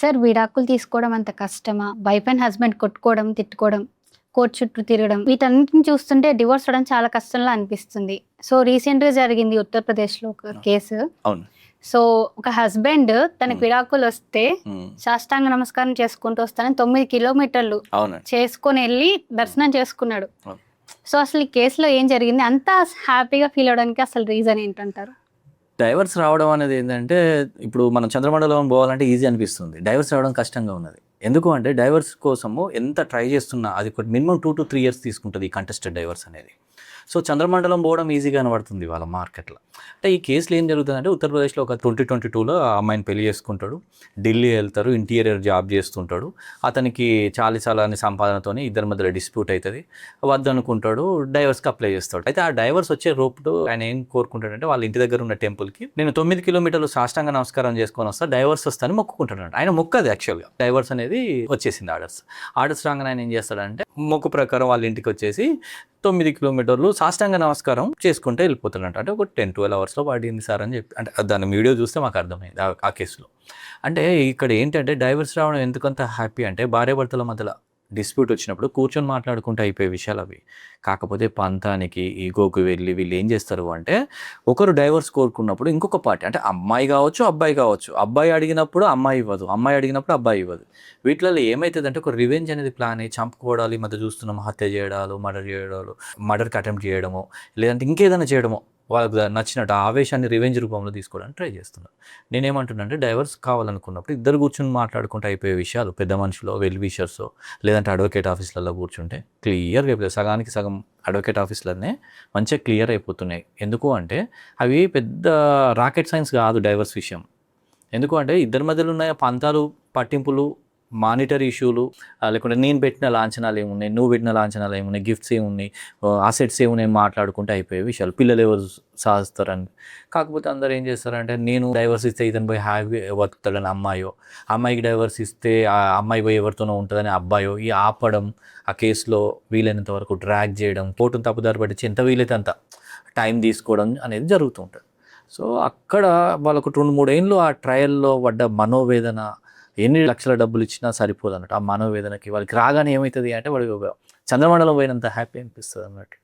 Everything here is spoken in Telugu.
సార్ విడాకులు తీసుకోవడం అంత కష్టమా? వైఫ్ అండ్ హస్బెండ్ కొట్టుకోవడం, తిట్టుకోవడం, కోర్ట్ చుట్టూ తిరగడం వీటన్నిటిని చూస్తుంటే డివోర్స్ అవ్వడం చాలా కష్టంలా అనిపిస్తుంది. సో రీసెంట్‌గా జరిగింది ఉత్తరప్రదేశ్‌లో ఒక కేసు. అవును. సో ఒక హస్బెండ్ తనకి విడాకులొస్తే సాష్టాంగ నమస్కారం చేసుకుంటూ వస్తానని 9 కిలోమీటర్లు చేసుకొని ఎళ్లి దర్శనం చేసుకున్నాడు. సో అసలు ఈ కేసులో ఏం జరిగింది? అంత హ్యాపీగా ఫీల్ అవ్వడానికి అసలు రీజన్ ఏంటంటారు? డైవర్స్ రావడం అనేది ఏంటంటే, ఇప్పుడు మనం చంద్రమండలం పోవాలంటే ఈజీ అనిపిస్తుంది. డైవర్స్ రావడం కష్టంగా ఉన్నది. ఎందుకు అంటే డైవర్స్ కోసము ఎంత ట్రై చేస్తున్నా అది మినిమం 2 to 3 years తీసుకుంటుంది ఈ కంటెస్టెడ్ డైవర్స్ అనేది. సో చంద్రమండలం పోవడం ఈజీగా కనబడుతుంది వాళ్ళ మార్కెట్లో. అంటే ఈ కేసులో ఏం జరుగుతుందంటే, ఉత్తరప్రదేశ్లో ఒక 2022లో ఆ అమ్మాయిని పెళ్లి చేసుకుంటాడు. ఢిల్లీ వెళ్తారు, ఇంటీరియర్ జాబ్ చేస్తుంటాడు. అతనికి చాలని సంపాదనతోని ఇద్దరి మధ్యలో డిస్ప్యూట్ అవుతుంది. వద్దనుకుంటాడు, డైవర్స్కి అప్లై చేస్తాడు. అయితే ఆ డైవర్స్ వచ్చే రోపుతో ఆయన ఏం కోరుకుంటాడంటే, వాళ్ళ ఇంటి దగ్గర ఉన్న టెంపుల్కి నేను 9 కిలోమీటర్లు సాష్టాంగ నమస్కారం చేసుకొని వస్తా, డైవర్స్ వస్తాను మొక్కుకుంటాడు. ఆయన మొక్కది యాక్చువల్గా డైవర్స్ అనేది వచ్చేసింది. ఆర్డర్స్ రాగానే ఆయన ఏం చేస్తాడంటే, మొక్కు ప్రకారం వాళ్ళ ఇంటికి వచ్చేసి 9 కిలోమీటర్లు సాష్టాంగ నమస్కారం చేసుకుంటే వెళ్ళిపోతాడంట. అంటే ఒక 10-12 అవర్స్లో పడింది సార్ అని చెప్పి, అంటే దాని వీడియో చూస్తే మాకు అర్థమైంది ఆ కేసులో. అంటే ఇక్కడ ఏంటంటే డైవర్స్ రావడం ఎందుకంత హ్యాపీ అంటే, భార్యాభర్తల మధ్యలో డిస్ప్యూట్ వచ్చినప్పుడు కూర్చొని మాట్లాడుకుంటూ అయిపోయే విషయాలు అవి. కాకపోతే పంతానికి ఈగోకి వెళ్ళి వీళ్ళు ఏం చేస్తారు అంటే, ఒకరు డైవర్స్ కోరుకున్నప్పుడు ఇంకొక పార్టీ, అంటే అమ్మాయి కావచ్చు, అబ్బాయి కావచ్చు, అబ్బాయి అడిగినప్పుడు అమ్మాయి ఇవ్వదు, అమ్మాయి అడిగినప్పుడు అబ్బాయి ఇవ్వదు. వీటిలో ఏమవుతుందంటే ఒక రివెంజ్ అనేది ప్లాన్ అయ్యి చంపుకోవడాలు ఈ మధ్య చూస్తున్నాం, హత్య చేయడాలు, మర్డర్కి అటెంప్ట్ చేయడము, లేదంటే ఇంకేదైనా చేయడమో, వాళ్ళకి నచ్చినట్టు ఆవేశాన్ని రివెంజ్ రూపంలో తీసుకోవడానికి ట్రై చేస్తున్నారు. నేనేమంటున్నా అంటే, డైవర్స్ కావాలనుకున్నప్పుడు ఇద్దరు కూర్చొని మాట్లాడుకుంటూ అయిపోయే విషయాలు, పెద్ద మనుషులు వెల్ విషర్స్ లేదంటే అడ్వకేట్ ఆఫీసులలో కూర్చుంటే క్లియర్గా అయిపోతుంది. సగానికి సగం అడ్వకేట్ ఆఫీసులనే మంచిగా క్లియర్ అయిపోతున్నాయి. ఎందుకు అంటే అవి పెద్ద రాకెట్ సైన్స్ కాదు డైవర్స్ విషయం. ఎందుకు అంటే ఇద్దరి మధ్యలో ఉన్న పంతాలు, పట్టింపులు, మానిటరీ ఇష్యూలు, లేకుంటే నేను పెట్టిన లాంఛనాలు ఏమున్నాయి, నువ్వు పెట్టిన లాంఛనాలు ఏమున్నాయి, గిఫ్ట్స్ ఏమున్నాయి, అసెట్స్ ఏమున్నాయి మాట్లాడుకుంటే అయిపోయే విషయాలు. పిల్లలు ఎవరు సాధిస్తారని. కాకపోతే అందరూ ఏం చేస్తారంటే, నేను డైవర్స్ ఇస్తే ఇతను పోయి హ్యాపీ బతుకుతాడని అమ్మాయికి డైవర్స్ ఇస్తే ఆ అమ్మాయి పోయి ఎవరితోనో ఉంటుందని అబ్బాయో, ఈ ఆపడం, ఆ కేసులో వీలైనంత వరకు డ్రాగ్ చేయడం, కోర్టును తప్పుదారి పట్టించి ఎంత వీలైతే అంత టైం తీసుకోవడం అనేది జరుగుతూ ఉంటుంది. సో అక్కడ వాళ్ళకు 2-3 ఏళ్ళు ఆ ట్రయల్లో పడ్డ మనోవేదన, ఎన్ని లక్షల డబ్బులు ఇచ్చినా సరిపోదు అన్నట్టు. ఆ మనోవేదనకి వాళ్ళకి రాగానే ఏమవుతుంది అంటే, వాడికి చంద్రమండలం పోయినంత హ్యాపీ అనిపిస్తుంది అన్నట్టు.